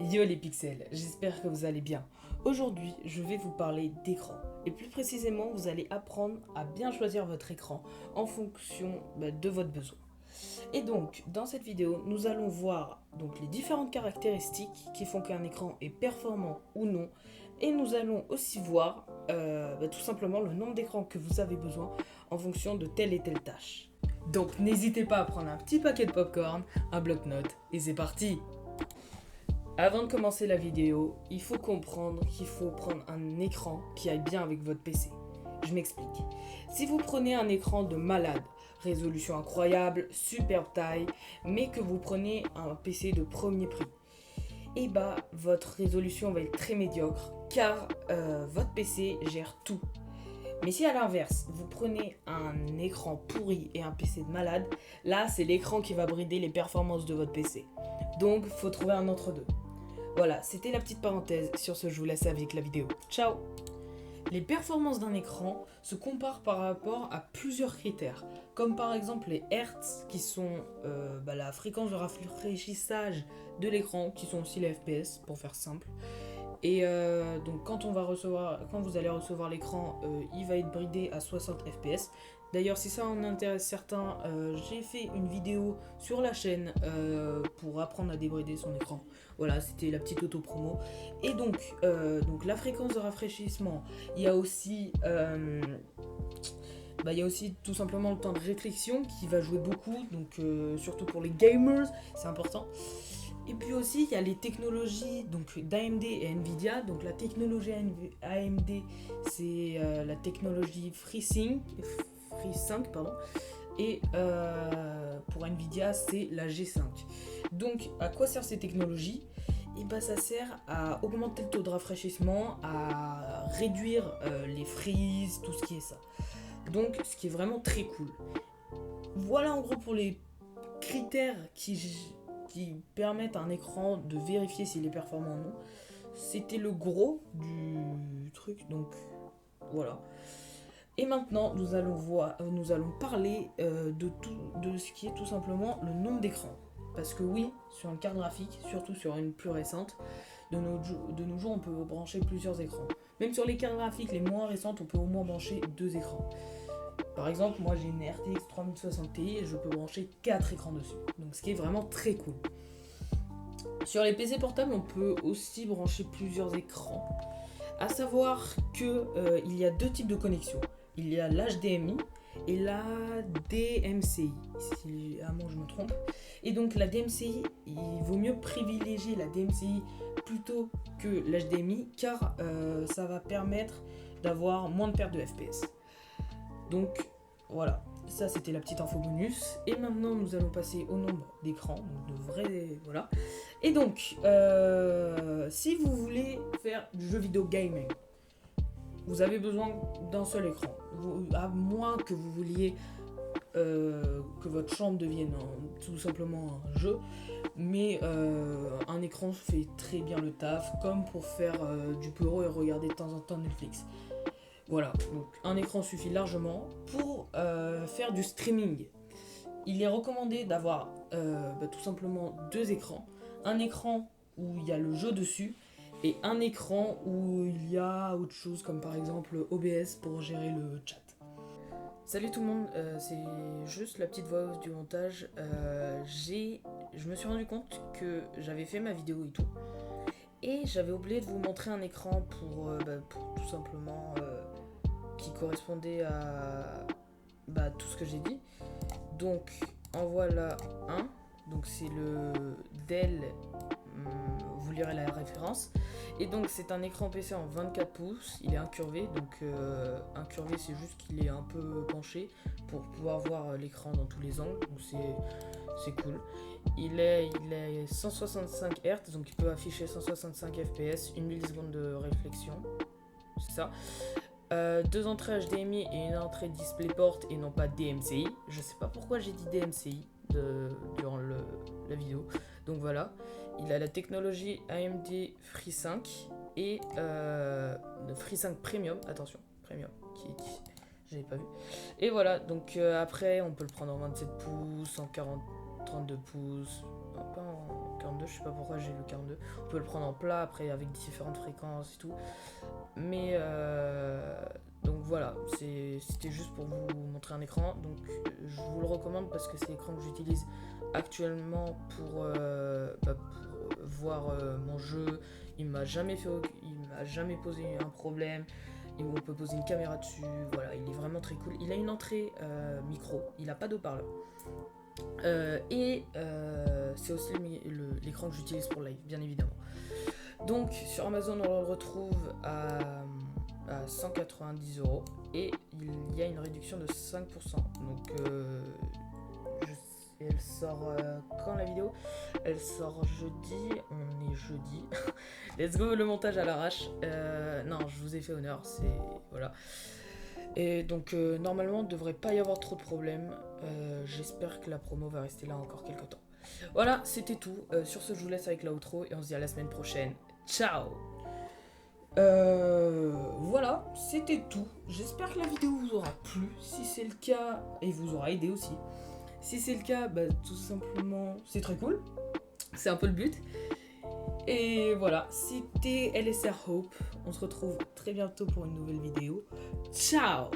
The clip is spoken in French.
Yo les pixels, j'espère que vous allez bien. Aujourd'hui, je vais vous parler d'écran. Et plus précisément, vous allez apprendre à bien choisir votre écran en fonction de votre besoin. Et donc, dans cette vidéo, nous allons voir les différentes caractéristiques qui font qu'un écran est performant ou non. Et nous allons aussi voir tout simplement le nombre d'écrans que vous avez besoin en fonction de telle et telle tâche. Donc n'hésitez pas à prendre un petit paquet de popcorn, un bloc-notes, et c'est parti! Avant de commencer la vidéo, il faut comprendre qu'il faut prendre un écran qui aille bien avec votre PC. Je m'explique. Si vous prenez un écran de malade, résolution incroyable, superbe taille, mais que vous prenez un PC de premier prix, et votre résolution va être très médiocre car votre PC gère tout. Mais si à l'inverse, vous prenez un écran pourri et un PC de malade, là c'est l'écran qui va brider les performances de votre PC. Donc faut trouver un entre-deux. Voilà, c'était la petite parenthèse. Sur ce, je vous laisse avec la vidéo. Ciao! Les performances d'un écran se comparent par rapport à plusieurs critères, comme par exemple les Hertz, qui sont la fréquence de rafraîchissage de l'écran, qui sont aussi les FPS, pour faire simple. Et donc quand vous allez recevoir l'écran, il va être bridé à 60 fps. D'ailleurs, si ça en intéresse certains, j'ai fait une vidéo sur la chaîne pour apprendre à débrider son écran. Voilà, c'était la petite auto-promo. Et donc la fréquence de rafraîchissement, il y a aussi tout simplement le temps de réflexion qui va jouer beaucoup, donc surtout pour les gamers, c'est important. Et puis aussi, il y a les technologies d'AMD et Nvidia. Donc la technologie AMD, c'est la technologie FreeSync, et pour Nvidia, c'est la G5. Donc à quoi servent ces technologies? Ça sert à augmenter le taux de rafraîchissement, à réduire les freezes, tout ce qui est ça. Donc ce qui est vraiment très cool. Voilà en gros pour les critères qui permettent à un écran de vérifier s'il est performant ou non. C'était le gros du truc, donc voilà. Et maintenant, nous allons parler de ce qui est tout simplement le nombre d'écrans. Parce que oui, sur une carte graphique, surtout sur une plus récente, de nos jours, on peut brancher plusieurs écrans. Même sur les cartes graphiques les moins récentes, on peut au moins brancher 2 écrans. Par exemple, moi j'ai une RTX 3060 Ti et je peux brancher 4 écrans dessus. Donc ce qui est vraiment très cool. Sur les PC portables, on peut aussi brancher plusieurs écrans. À savoir que il y a 2 types de connexions. Il y a l'HDMI et la DMCI, si je me trompe. Et donc la DMCI, il vaut mieux privilégier la DMCI plutôt que l'HDMI car ça va permettre d'avoir moins de perte de FPS. Donc voilà, ça c'était la petite info bonus. Et maintenant nous allons passer au nombre d'écrans, donc de vrais. Voilà. Et donc, si vous voulez faire du jeu vidéo gaming, vous avez besoin d'un seul écran. À moins que vous vouliez que votre chambre devienne tout simplement un jeu. Mais un écran fait très bien le taf, comme pour faire du bureau et regarder de temps en temps Netflix. Voilà, donc un écran suffit largement pour faire du streaming. Il est recommandé d'avoir tout simplement 2 écrans. Un écran où il y a le jeu dessus et un écran où il y a autre chose comme par exemple OBS pour gérer le chat. Salut tout le monde, c'est juste la petite voix off du montage. Je me suis rendu compte que j'avais fait ma vidéo et tout. Et j'avais oublié de vous montrer un écran pour tout simplement qui correspondait à tout ce que j'ai dit. Donc en voilà un. Donc c'est le Dell, vous lirez la référence. Et donc c'est un écran PC en 24 pouces, il est incurvé. Donc incurvé c'est juste qu'il est un peu penché pour pouvoir voir l'écran dans tous les angles. Donc c'est cool. Il est 165 Hz, donc il peut afficher 165 fps, 1 milliseconde de réflexion. C'est ça. 2 entrées HDMI et une entrée DisplayPort et non pas DMCI. Je sais pas pourquoi j'ai dit DMCI durant la vidéo. Donc voilà. Il a la technologie AMD FreeSync et FreeSync Premium. Attention, Premium. J'avais pas vu. Et voilà. Donc après, on peut le prendre en 27 pouces, en 32 pouces. Non, pas en 42. 42, je sais pas pourquoi j'ai le 42. On peut le prendre en plat après avec différentes fréquences et tout. Mais donc voilà, c'était juste pour vous montrer un écran. Donc je vous le recommande parce que c'est l'écran que j'utilise actuellement pour voir mon jeu. Il m'a jamais posé un problème. On peut poser une caméra dessus. Voilà, il est vraiment très cool. Il a une entrée micro. Il n'a pas d'haut-parleur. C'est aussi l'écran que j'utilise pour live, bien évidemment. Donc sur Amazon on le retrouve à 190 € et il y a une réduction de 5%. Donc elle sort quand la vidéo? Elle sort jeudi, on est jeudi. Let's go, le montage à l'arrache. Non, je vous ai fait honneur, voilà. Et donc normalement, il ne devrait pas y avoir trop de problèmes. J'espère que la promo va rester là encore quelques temps. Voilà, c'était tout. Sur ce, je vous laisse avec l'outro et on se dit à la semaine prochaine. Ciao. Voilà, c'était tout. J'espère que la vidéo vous aura plu. Si c'est le cas, et vous aura aidé aussi. Si c'est le cas, tout simplement, c'est très cool. C'est un peu le but. Et voilà, c'était LSR Hope. On se retrouve très bientôt pour une nouvelle vidéo. Ciao!